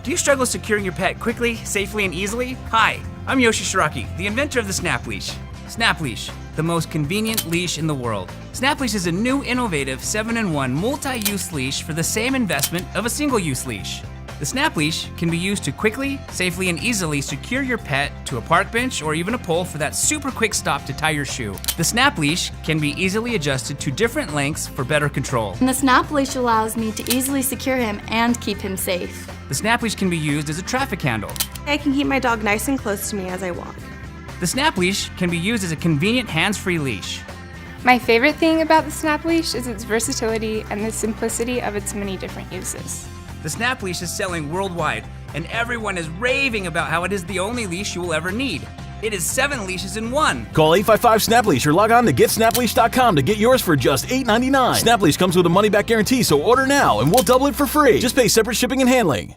Do you struggle securing your pet quickly, safely, and easily? Hi, I'm Yoshi Shiraki, the inventor of the Snap Leash. Snap Leash, the most convenient leash in the world. Snap Leash is a new innovative 7-in-1 multi-use leash for the same investment of a single-use leash. The Snap Leash can be used to quickly, safely, and easily secure your pet to a park bench or even a pole for that super quick stop to tie your shoe. The Snap Leash can be easily adjusted to different lengths for better control. And the Snap Leash allows me to easily secure him and keep him safe. The Snap Leash can be used as a traffic handle. I can keep my dog nice and close to me as I walk. The Snap Leash can be used as a convenient hands-free leash. My favorite thing about the Snap Leash is its versatility and the simplicity of its many different uses. The Snap Leash is selling worldwide, and everyone is raving about how it is the only leash you will ever need. It is 7 leashes in one. Call 855-SNAP-LEASH or log on to GetSnapLeash.com to get yours for just $8.99. Snap Leash comes with a money-back guarantee, so order now and we'll double it for free. Just pay separate shipping and handling.